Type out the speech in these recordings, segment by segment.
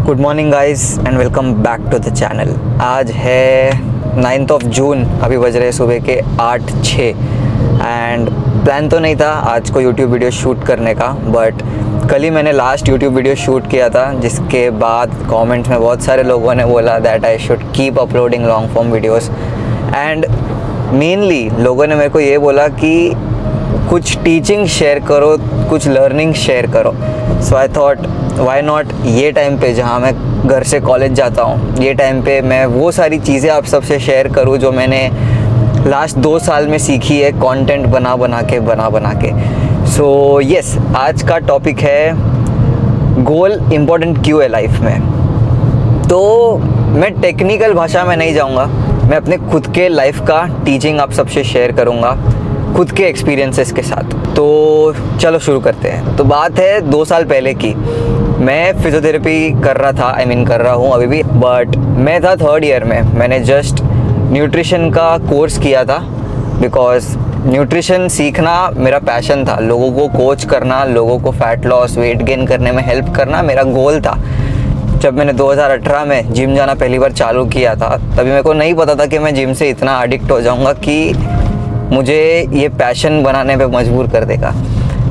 Good morning guys and welcome back to the channel. आज है 9 जून, अभी बज रहे सुबह के 8:06 एंड प्लान तो नहीं था आज को यूट्यूब वीडियो शूट करने का, बट कल ही मैंने लास्ट यूट्यूब वीडियो शूट किया था, जिसके बाद कमेंट्स में बहुत सारे लोगों ने बोला that I should keep uploading long form videos and mainly लोगों ने मेरे को ये बोला कि कुछ टीचिंग शेयर करो, कुछ लर्निंग शेयर करो। सो आई थॉट वाई नॉट, ये टाइम पे जहाँ मैं घर से कॉलेज जाता हूँ, ये टाइम पे मैं वो सारी चीज़ें आप सबसे शेयर करूँ जो मैंने लास्ट 2 साल में सीखी है, कंटेंट बना बना के। सो यस, आज का टॉपिक है गोल इम्पोर्टेंट क्यों है लाइफ में। तो मैं टेक्निकल भाषा में नहीं जाऊँगा, मैं अपने खुद के लाइफ का टीचिंग आप सबसे शेयर करूँगा, खुद के एक्सपीरियंसेस के साथ। तो चलो शुरू करते हैं। तो बात है 2 साल पहले की। मैं फिजियोथेरेपी कर रहा था, कर रहा हूँ अभी भी, बट मैं था 3rd ईयर में। मैंने जस्ट न्यूट्रिशन का कोर्स किया था, बिकॉज न्यूट्रिशन सीखना मेरा पैशन था। लोगों को कोच करना, लोगों को फैट लॉस, वेट गेन करने में हेल्प करना मेरा गोल था। जब मैंने 2018 में जिम जाना पहली बार चालू किया था, तभी मेरे को नहीं पता था कि मैं जिम से इतना एडिक्ट हो जाऊँगा कि मुझे ये पैशन बनाने पे मजबूर कर देगा।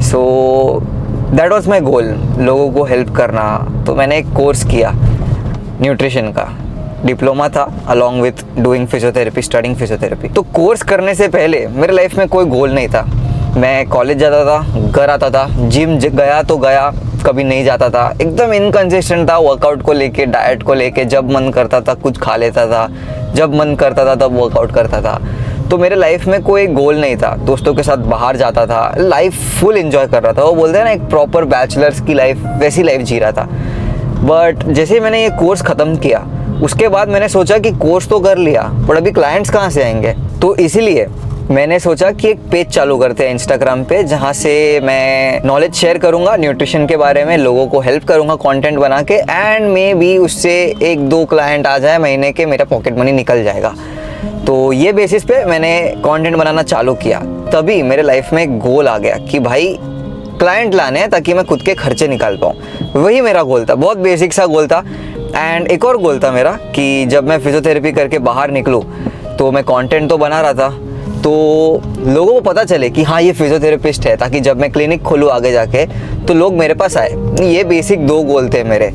सो दैट वाज माई गोल, लोगों को हेल्प करना। तो मैंने एक कोर्स किया न्यूट्रिशन का, डिप्लोमा था along with doing physiotherapy, studying physiotherapy. तो कोर्स करने से पहले मेरे लाइफ में कोई गोल नहीं था। मैं कॉलेज जाता था, घर आता था, जिम गया तो गया, कभी नहीं जाता था, एकदम इनकंसिस्टेंट था वर्कआउट को लेके, डाइट को लेके। जब मन करता था कुछ खा लेता था, जब मन करता था तब वर्कआउट करता था। तो मेरे लाइफ में कोई गोल नहीं था। दोस्तों के साथ बाहर जाता था, लाइफ फुल एंजॉय कर रहा था। वो बोलते हैं ना, एक प्रॉपर बैचलर्स की लाइफ, वैसी लाइफ जी रहा था। बट जैसे ही मैंने ये कोर्स ख़त्म किया, उसके बाद मैंने सोचा कि कोर्स तो कर लिया, पर अभी क्लाइंट्स कहाँ से आएंगे। तो इसीलिए मैंने सोचा कि एक पेज चालू करते हैं इंस्टाग्राम पे, जहाँ से मैं नॉलेज शेयर करूँगा न्यूट्रिशन के बारे में, लोगों को हेल्प करूँगा कंटेंट बना के, एंड मे बी उससे 1-2 क्लाइंट आ जाए महीने के, मेरा पॉकेट मनी निकल जाएगा। तो ये बेसिस पे मैंने कंटेंट बनाना चालू किया। तभी मेरे लाइफ में एक गोल आ गया कि भाई क्लाइंट लाने हैं ताकि मैं खुद के खर्चे निकाल पाऊँ। वही मेरा गोल था, बहुत बेसिक सा गोल था। एंड एक और गोल था मेरा कि जब मैं फिजियोथेरेपी करके बाहर निकलूँ तो मैं कंटेंट तो बना रहा था, तो लोगों को पता चले कि हाँ ये फिजियोथेरेपिस्ट है, ताकि जब मैं क्लिनिक खोलूँ आगे जाके तो लोग मेरे पास आए। ये बेसिक 2 गोल थे मेरे।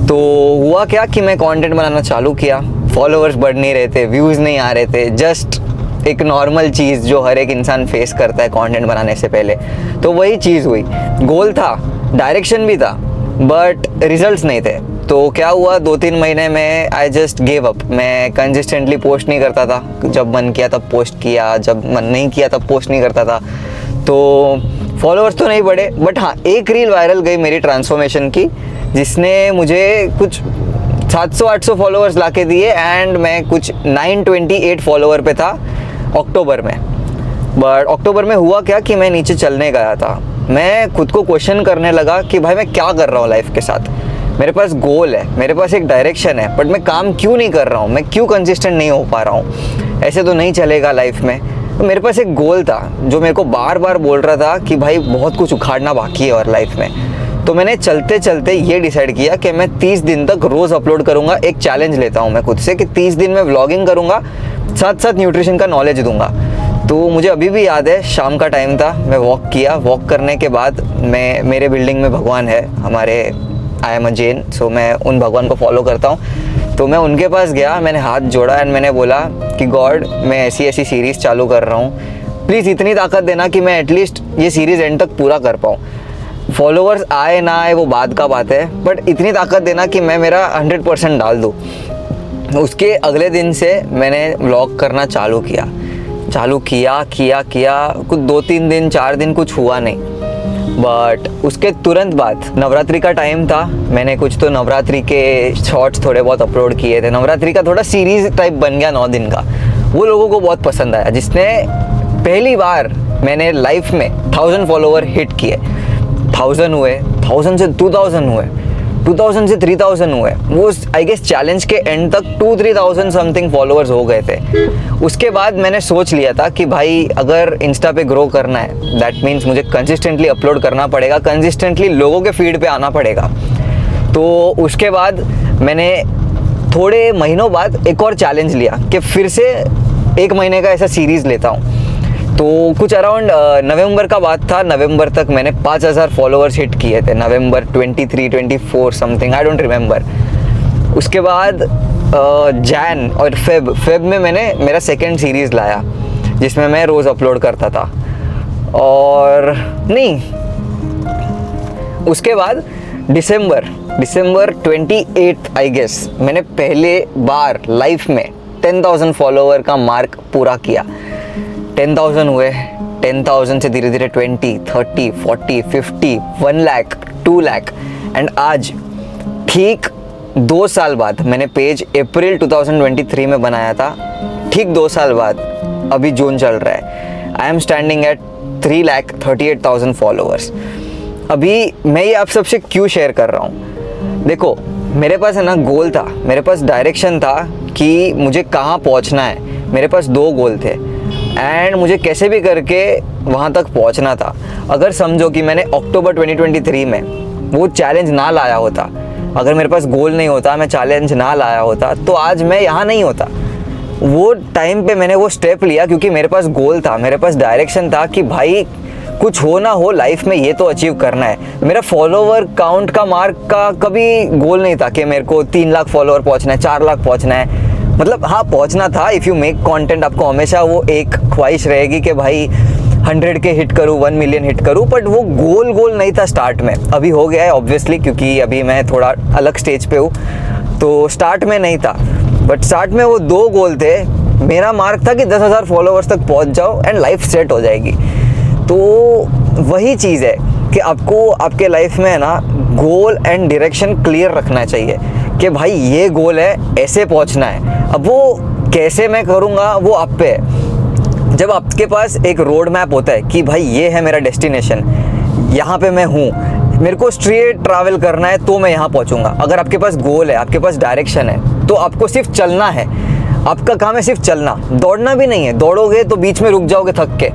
तो हुआ क्या कि मैं कंटेंट बनाना चालू किया, फॉलोअर्स बढ़ नहीं रहे थे, व्यूज़ नहीं आ रहे थे, जस्ट एक नॉर्मल चीज़ जो हर एक इंसान फेस करता है कंटेंट बनाने से पहले। तो वही चीज़ हुई, गोल था, डायरेक्शन भी था, बट रिजल्ट्स नहीं थे। तो क्या हुआ, 2-3 महीने में आई जस्ट गेव अप। मैं कंसिस्टेंटली पोस्ट नहीं करता था, जब मन किया तब पोस्ट किया, जब मन नहीं किया तब पोस्ट नहीं करता था। तो फॉलोअर्स तो नहीं बढ़े, बट हाँ एक रील वायरल गई मेरी ट्रांसफॉर्मेशन की, जिसने मुझे कुछ 700-800 फॉलोअर्स लाके दिए, एंड मैं कुछ 928 फॉलोअर पे था अक्टूबर में। बट अक्टूबर में हुआ क्या कि मैं नीचे चलने गया था। मैं खुद को क्वेश्चन करने लगा कि भाई मैं क्या कर रहा हूँ लाइफ के साथ। मेरे पास गोल है, मेरे पास एक डायरेक्शन है, बट मैं काम क्यों नहीं कर रहा हूँ, मैं क्यों कंसिस्टेंट नहीं हो पा रहा हूँ। ऐसे तो नहीं चलेगा लाइफ में। तो मेरे पास एक गोल था जो मेरे को बार बार बोल रहा था कि भाई बहुत कुछ उखाड़ना बाकी है और लाइफ में। तो मैंने चलते चलते ये डिसाइड किया कि मैं 30 दिन तक रोज़ अपलोड करूँगा। एक चैलेंज लेता हूँ मैं खुद से कि 30 दिन में व्लॉगिंग करूँगा, साथ साथ न्यूट्रिशन का नॉलेज दूंगा। तो मुझे अभी भी याद है, शाम का टाइम था, मैं वॉक किया। वॉक करने के बाद मेरे बिल्डिंग में भगवान है हमारे, आई एम अ जैन, सो मैं उन भगवान को फॉलो करता हूँ। तो मैं उनके पास गया, मैंने हाथ जोड़ा एंड मैंने बोला कि गॉड, मैं ऐसी सीरीज़ चालू कर रहा हूँ, प्लीज़ इतनी ताकत देना कि मैं एटलीस्ट ये सीरीज़ एंड तक पूरा कर पाऊँ। फॉलोअर्स आए ना आए वो बाद का बात है, बट इतनी ताकत देना कि मैं मेरा 100% डाल दूँ। उसके अगले दिन से मैंने व्लॉग करना चालू किया। कुछ 2-3 दिन 4 दिन कुछ हुआ नहीं, बट उसके तुरंत बाद नवरात्रि का टाइम था। मैंने कुछ तो नवरात्रि के शॉर्ट्स थोड़े बहुत अपलोड किए थे। नवरात्रि का थोड़ा सीरीज टाइप बन गया 9 दिन का, वो लोगों को बहुत पसंद आया। जिसने पहली बार मैंने लाइफ में 1000 फॉलोवर हिट किए, 1000 हुए, 1000 से 2000 हुए, 2000 से 3000 हुए। वो आई गेस चैलेंज के एंड तक 2-3,000 समथिंग फॉलोअर्स हो गए थे। उसके बाद मैंने सोच लिया था कि भाई अगर इंस्टा पे ग्रो करना है, दैट मीन्स मुझे कंसिस्टेंटली अपलोड करना पड़ेगा, कंसिस्टेंटली लोगों के फीड पे आना पड़ेगा। तो उसके बाद मैंने थोड़े महीनों बाद एक और चैलेंज लिया कि फिर से 1 महीने का ऐसा सीरीज़ लेता हूँ। तो कुछ अराउंड नवंबर का बात था, नवंबर तक मैंने 5000 फॉलोअर्स हिट किए थे, नवंबर 23, 24 समथिंग, आई डोंट रिमेंबर। उसके बाद जैन और फेब में मैंने मेरा सेकंड सीरीज़ लाया जिसमें मैं रोज़ अपलोड करता था। और नहीं, उसके बाद दिसंबर 28 आई गेस मैंने पहले बार लाइफ में 10,000 फॉलोअर का मार्क पूरा किया। 10,000 हुए, 10,000 से धीरे धीरे 20, 30, 40, 50, 1 लाख, 2 लाख एंड आज ठीक 2 साल बाद, मैंने पेज अप्रैल 2023 में बनाया था, ठीक 2 साल बाद अभी जून चल रहा है, I am standing at 3,38,000 followers. अभी मैं ये आप सबसे क्यों शेयर कर रहा हूँ? देखो, मेरे पास है ना गोल था, मेरे पास डायरेक्शन था कि मुझे कहाँ पहुँचना है। मेरे पास 2 गोल थे एंड मुझे कैसे भी करके वहाँ तक पहुँचना था। अगर समझो कि मैंने अक्टूबर 2023 में वो चैलेंज ना लाया होता, अगर मेरे पास गोल नहीं होता, मैं चैलेंज ना लाया होता, तो आज मैं यहाँ नहीं होता। वो टाइम पे मैंने वो स्टेप लिया क्योंकि मेरे पास गोल था, मेरे पास डायरेक्शन था कि भाई कुछ हो ना हो लाइफ में ये तो अचीव करना है। मेरा फॉलोवर काउंट का मार्क का कभी गोल नहीं था कि मेरे को 3 लाख फॉलोवर पहुंचना है, 4 लाख पहुंचना है। मतलब हाँ, पहुंचना था। इफ़ यू मेक कंटेंट, आपको हमेशा वो एक ख्वाहिश रहेगी कि भाई 100 के हिट करूँ, 1 मिलियन हिट करूँ, बट वो गोल नहीं था स्टार्ट में। अभी हो गया है ऑब्वियसली, क्योंकि अभी मैं थोड़ा अलग स्टेज पे हूँ, तो स्टार्ट में नहीं था। बट स्टार्ट में वो 2 गोल थे। मेरा मार्क था कि 10,000 फॉलोवर्स तक पहुँच जाओ एंड लाइफ सेट हो जाएगी। तो वही चीज़ है कि आपको आपके लाइफ में है ना गोल एंड डायरेक्शन क्लियर रखना चाहिए कि भाई ये गोल है, ऐसे पहुंचना है। अब वो कैसे मैं करूँगा वो आप पे है। जब आपके पास एक रोड मैप होता है कि भाई ये है मेरा डेस्टिनेशन, यहाँ पे मैं हूँ, मेरे को स्ट्रेट ट्रैवल करना है तो मैं यहाँ पहुँचूँगा। अगर आपके पास गोल है, आपके पास डायरेक्शन है, तो आपको सिर्फ चलना है। आपका काम है सिर्फ चलना, दौड़ना भी नहीं है। दौड़ोगे तो बीच में रुक जाओगे थक के।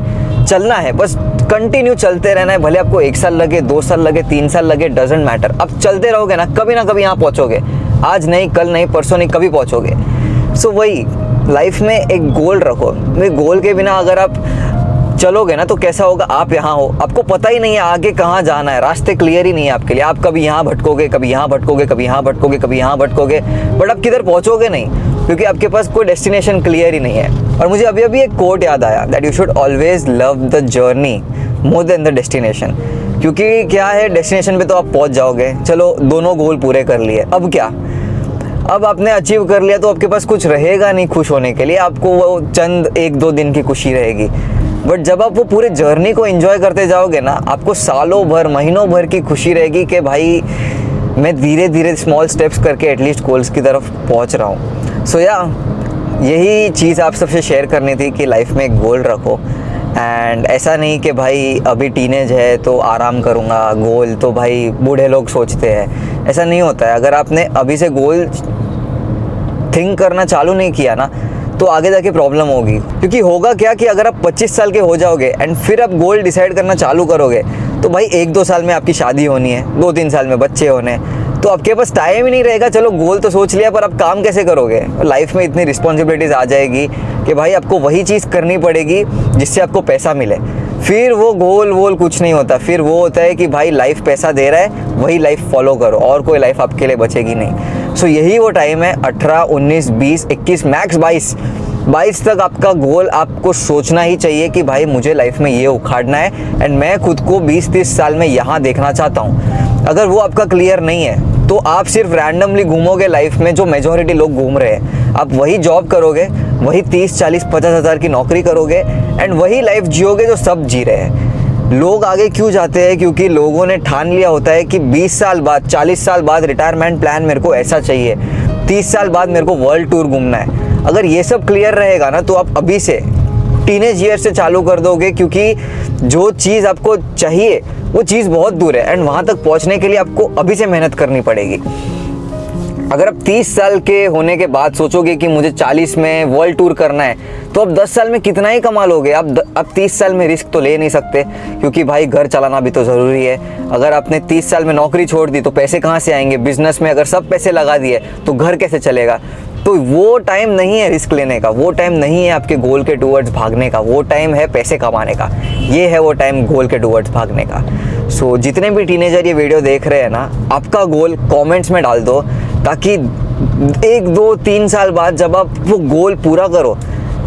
चलना है, बस कंटिन्यू चलते रहना है। भले आपको 1 साल लगे, 2 साल लगे, 3 साल लगे, डजेंट मैटर। अब चलते रहोगे ना कभी यहाँ पहुँचोगे। आज नहीं, कल नहीं, परसों नहीं, कभी पहुँचोगे। सो वही लाइफ में एक गोल रखो। गोल के बिना अगर आप चलोगे ना तो कैसा होगा, आप यहाँ हो, आपको पता ही नहीं है आगे कहाँ जाना है, रास्ते क्लियर ही नहीं है आपके लिए। आप कभी यहाँ भटकोगे, कभी यहाँ भटकोगे, कभी यहाँ भटकोगे, कभी यहाँ भटकोगे, बट आप किधर पहुँचोगे नहीं, क्योंकि आपके पास कोई डेस्टिनेशन क्लियर ही नहीं है। और मुझे अभी एक कोट याद आया, that you should always love the journey more than the destination. क्योंकि क्या है, डेस्टिनेशन पे तो आप पहुँच जाओगे, चलो दोनों गोल पूरे कर लिए, अब क्या, अब आपने अचीव कर लिया तो आपके पास कुछ रहेगा नहीं खुश होने के लिए। आपको वो चंद 1-2 दिन की खुशी रहेगी। बट जब आप वो पूरे जर्नी को एंजॉय करते जाओगे ना, आपको सालों भर, महीनों भर की खुशी रहेगी कि भाई मैं धीरे धीरे स्मॉल स्टेप्स करके एटलीस्ट गोल्स की तरफ पहुंच रहा हूँ। सो यही चीज़ आप सबसे शेयर करनी थी कि लाइफ में एक गोल रखो। एंड ऐसा नहीं कि भाई अभी टीनेज है तो आराम करूँगा, गोल तो भाई बूढ़े लोग सोचते हैं, ऐसा नहीं होता है। अगर आपने अभी से गोल थिंक करना चालू नहीं किया ना, तो आगे जाके प्रॉब्लम होगी। क्योंकि होगा क्या कि अगर आप 25 साल के हो जाओगे एंड फिर आप गोल डिसाइड करना चालू करोगे, तो भाई 1-2 साल में आपकी शादी होनी है, 2-3 साल में बच्चे होने, तो आपके पास टाइम ही नहीं रहेगा। चलो गोल तो सोच लिया, पर आप काम कैसे करोगे? लाइफ में इतनी रिस्पॉन्सिबिलिटीज़ आ जाएगी कि भाई आपको वही चीज़ करनी पड़ेगी जिससे आपको पैसा मिले। फिर वो गोल वोल कुछ नहीं होता, फिर वो होता है कि भाई लाइफ पैसा दे रहा है, वही लाइफ फॉलो करो, और कोई लाइफ आपके लिए बचेगी नहीं। सो यही वो टाइम है, 18, 19, 20, 21, मैक्स 22 तक आपका गोल आपको सोचना ही चाहिए कि भाई मुझे लाइफ में ये उखाड़ना है एंड मैं खुद को 20-30 साल में यहाँ देखना चाहता हूँ। अगर वो आपका क्लियर नहीं है तो आप सिर्फ रैंडमली घूमोगे लाइफ में, जो मेजॉरिटी लोग घूम रहे हैं। आप वही जॉब करोगे, वही 30, 40, 50 हज़ार की नौकरी करोगे एंड वही लाइफ जियोगे जो सब जी रहे हैं। लोग आगे क्यों जाते हैं? क्योंकि लोगों ने ठान लिया होता है कि 20 साल बाद, 40 साल बाद रिटायरमेंट प्लान मेरे को ऐसा चाहिए, 30 साल बाद मेरे को वर्ल्ड टूर घूमना है। अगर ये सब क्लियर रहेगा ना, तो आप अभी से टीनेज ईयर से चालू कर दोगे, क्योंकि जो चीज़ आपको चाहिए वो चीज़ बहुत दूर है एंड वहाँ तक पहुँचने के लिए आपको अभी से मेहनत करनी पड़ेगी। अगर आप 30 साल के होने के बाद सोचोगे कि मुझे 40 में वर्ल्ड टूर करना है, तो अब 10 साल में कितना ही कमा लोगे। अब 30 साल में रिस्क तो ले नहीं सकते, क्योंकि भाई घर चलाना भी तो ज़रूरी है। अगर आपने 30 साल में नौकरी छोड़ दी तो पैसे कहाँ से आएंगे, बिजनेस में अगर सब पैसे लगा दिए तो घर कैसे चलेगा। तो वो टाइम नहीं है रिस्क लेने का, वो टाइम नहीं है आपके गोल के टूवर्ड्स भागने का, वो टाइम है पैसे कमाने का। ये है वो टाइम गोल के टूवर्ड्स भागने का। सो जितने भी टीनेजर ये वीडियो देख रहे हैं ना, आपका गोल कमेंट्स में डाल दो, ताकि 1, 2, 3 साल बाद जब आप वो गोल पूरा करो,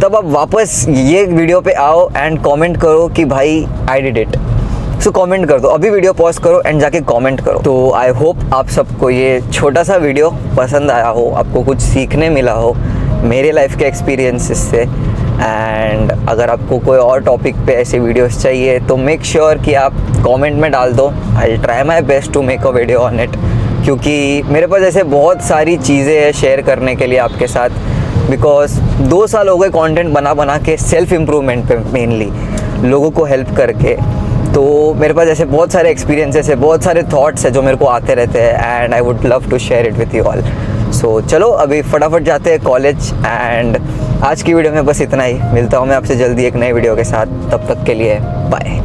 तब आप वापस ये वीडियो पे आओ एंड कमेंट करो कि भाई I did it. So comment कर दो, अभी वीडियो पॉज करो एंड जाके कमेंट करो। तो आई होप आप सबको ये छोटा सा वीडियो पसंद आया हो, आपको कुछ सीखने मिला हो मेरे लाइफ के एक्सपीरियंसेस से। एंड अगर आपको कोई और टॉपिक पे ऐसे वीडियोस चाहिए तो मेक श्योर कि आप कमेंट में डाल दो। I will try my best to make a video on it, क्योंकि मेरे पास ऐसे बहुत सारी चीज़ें हैं शेयर करने के लिए आपके साथ। बिकॉज 2 साल हो गए कंटेंट बना के सेल्फ इम्प्रूवमेंट पे, मेनली लोगों को हेल्प करके। तो मेरे पास ऐसे बहुत सारे एक्सपीरियंसेस है, बहुत सारे थॉट्स है जो मेरे को आते रहते हैं and I would love to share it with you all. So चलो अभी फटाफट जाते हैं कॉलेज। एंड आज की वीडियो में बस इतना ही। मिलता हूँ मैं आपसे जल्दी एक नई वीडियो के साथ, तब तक के लिए बाय।